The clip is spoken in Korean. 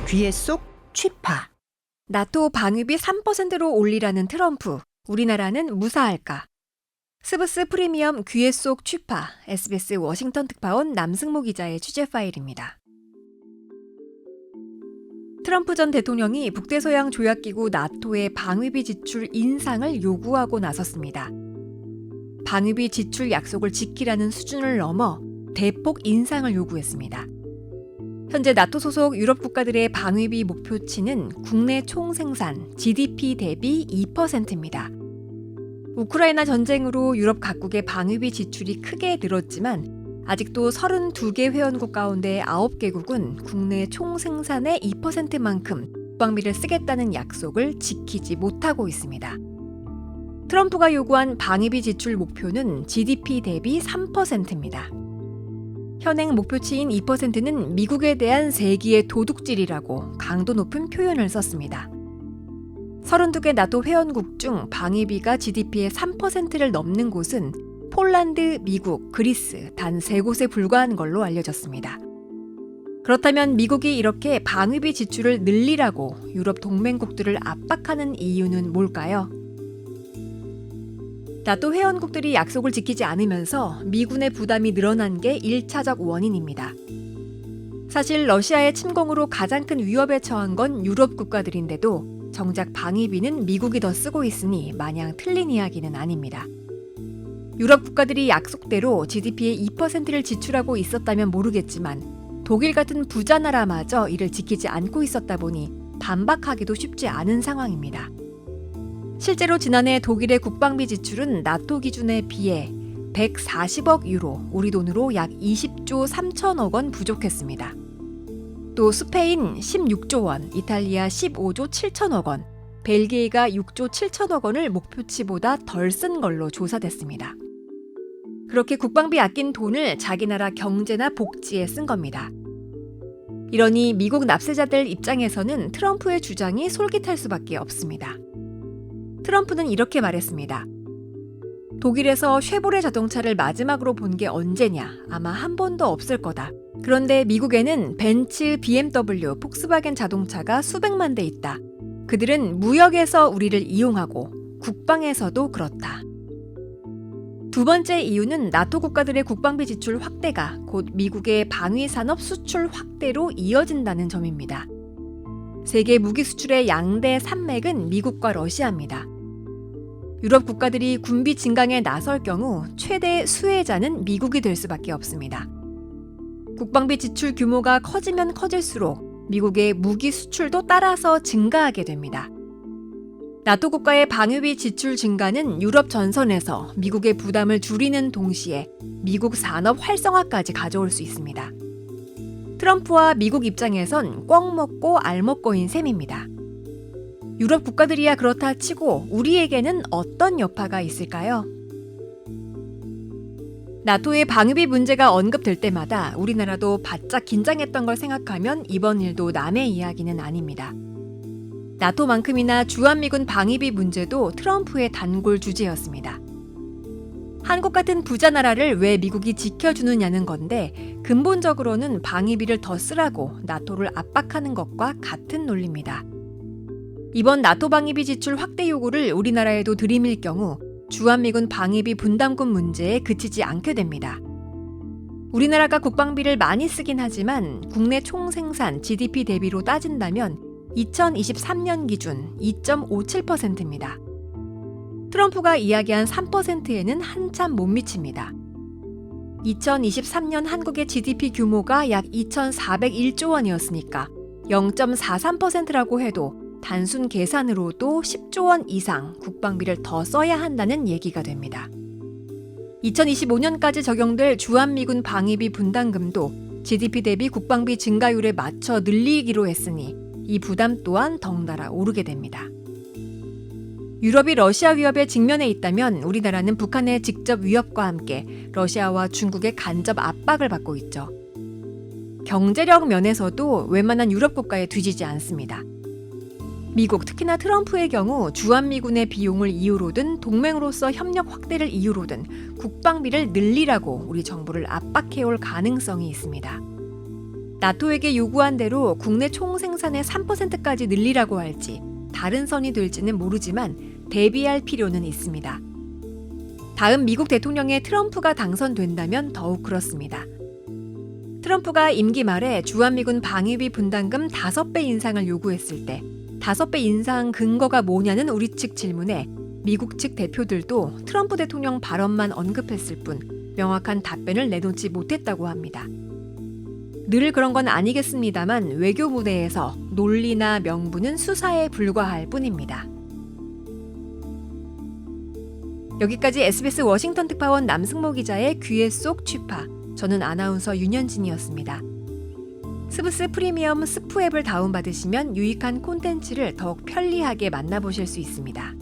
귀에 쏙 취파. 나토 방위비 3%로 올리라는 트럼프. 우리나라는 무사할까? 스브스 프리미엄 귀에 쏙 취파. SBS 워싱턴 특파원 남승모 기자의 취재 파일입니다. 트럼프 전 대통령이 북대서양 조약기구 나토의 방위비 지출 인상을 요구하고 나섰습니다. 방위비 지출 약속을 지키라는 수준을 넘어 대폭 인상을 요구했습니다. 현재 나토 소속 유럽 국가들의 방위비 목표치는 국내 총생산 GDP 대비 2%입니다. 우크라이나 전쟁으로 유럽 각국의 방위비 지출이 크게 늘었지만 아직도 32개 회원국 가운데 9개국은 국내 총생산의 2%만큼 국방비를 쓰겠다는 약속을 지키지 못하고 있습니다. 트럼프가 요구한 방위비 지출 목표는 GDP 대비 3%입니다. 현행 목표치인 2%는 미국에 대한 세기의 도둑질이라고 강도 높은 표현을 썼습니다. 32개 나토 회원국 중 방위비가 GDP의 3%를 넘는 곳은 폴란드, 미국, 그리스 단 3곳에 불과한 걸로 알려졌습니다. 그렇다면 미국이 이렇게 방위비 지출을 늘리라고 유럽 동맹국들을 압박하는 이유는 뭘까요? 나토 회원국들이 약속을 지키지 않으면서 미군의 부담이 늘어난 게 1차적 원인입니다. 사실 러시아의 침공으로 가장 큰 위협에 처한 건 유럽 국가들인데도 정작 방위비는 미국이 더 쓰고 있으니 마냥 틀린 이야기는 아닙니다. 유럽 국가들이 약속대로 GDP의 2%를 지출하고 있었다면 모르겠지만 독일 같은 부자 나라마저 이를 지키지 않고 있었다 보니 반박하기도 쉽지 않은 상황입니다. 실제로 지난해 독일의 국방비 지출은 나토 기준에 비해 140억 유로, 우리 돈으로 약 20조 3천억 원 부족했습니다. 또 스페인 16조 원, 이탈리아 15조 7천억 원, 벨기에가 6조 7천억 원을 목표치보다 덜 쓴 걸로 조사됐습니다. 그렇게 국방비 아낀 돈을 자기 나라 경제나 복지에 쓴 겁니다. 이러니 미국 납세자들 입장에서는 트럼프의 주장이 솔깃할 수밖에 없습니다. 트럼프는 이렇게 말했습니다. 독일에서 쉐보레 자동차를 마지막으로 본 게 언제냐? 아마 한 번도 없을 거다. 그런데 미국에는 벤츠, BMW, 폭스바겐 자동차가 수백만 대 있다. 그들은 무역에서 우리를 이용하고 국방에서도 그렇다. 두 번째 이유는 나토 국가들의 국방비 지출 확대가 곧 미국의 방위산업 수출 확대로 이어진다는 점입니다. 세계 무기 수출의 양대 산맥은 미국과 러시아입니다. 유럽 국가들이 군비 증강에 나설 경우 최대 수혜자는 미국이 될 수밖에 없습니다. 국방비 지출 규모가 커지면 커질수록 미국의 무기 수출도 따라서 증가하게 됩니다. 나토 국가의 방위비 지출 증가는 유럽 전선에서 미국의 부담을 줄이는 동시에 미국 산업 활성화까지 가져올 수 있습니다. 트럼프와 미국 입장에선 꿩 먹고 알 먹고인 셈입니다. 유럽 국가들이야 그렇다 치고 우리에게는 어떤 여파가 있을까요? 나토의 방위비 문제가 언급될 때마다 우리나라도 바짝 긴장했던 걸 생각하면 이번 일도 남의 이야기는 아닙니다. 나토만큼이나 주한미군 방위비 문제도 트럼프의 단골 주제였습니다. 한국 같은 부자 나라를 왜 미국이 지켜주느냐는 건데 근본적으로는 방위비를 더 쓰라고 나토를 압박하는 것과 같은 논리입니다. 이번 나토 방위비 지출 확대 요구를 우리나라에도 들이밀 경우 주한미군 방위비 분담금 문제에 그치지 않게 됩니다. 우리나라가 국방비를 많이 쓰긴 하지만 국내 총생산 GDP 대비로 따진다면 2023년 기준 2.57%입니다. 트럼프가 이야기한 3%에는 한참 못 미칩니다. 2023년 한국의 GDP 규모가 약 2,401조 원이었으니까 0.43%라고 해도 단순 계산으로도 10조 원 이상 국방비를 더 써야 한다는 얘기가 됩니다. 2025년까지 적용될 주한미군 방위비 분담금도 GDP 대비 국방비 증가율에 맞춰 늘리기로 했으니 이 부담 또한 덩달아 오르게 됩니다. 유럽이 러시아 위협에 직면해 있다면 우리나라는 북한의 직접 위협과 함께 러시아와 중국의 간접 압박을 받고 있죠. 경제력 면에서도 웬만한 유럽 국가에 뒤지지 않습니다. 미국, 특히나 트럼프의 경우 주한미군의 비용을 이유로든 동맹으로서 협력 확대를 이유로든 국방비를 늘리라고 우리 정부를 압박해올 가능성이 있습니다. 나토에게 요구한 대로 국내 총생산의 3%까지 늘리라고 할지 다른 선이 될지는 모르지만 대비할 필요는 있습니다. 다음 미국 대통령의 트럼프가 당선된다면 더욱 그렇습니다. 트럼프가 임기 말에 주한미군 방위비 분담금 5배 인상을 요구했을 때 5배 인상 근거가 뭐냐는 우리 측 질문에 미국 측 대표들도 트럼프 대통령 발언만 언급했을 뿐 명확한 답변을 내놓지 못했다고 합니다. 늘 그런 건 아니겠습니다만 외교 무대에서 논리나 명분은 수사에 불과할 뿐입니다. 여기까지 SBS 워싱턴 특파원 남승모 기자의 귀에 쏙 취파. 저는 아나운서 윤현진이었습니다. 스브스 프리미엄 스프 앱을 다운받으시면 유익한 콘텐츠를 더욱 편리하게 만나보실 수 있습니다.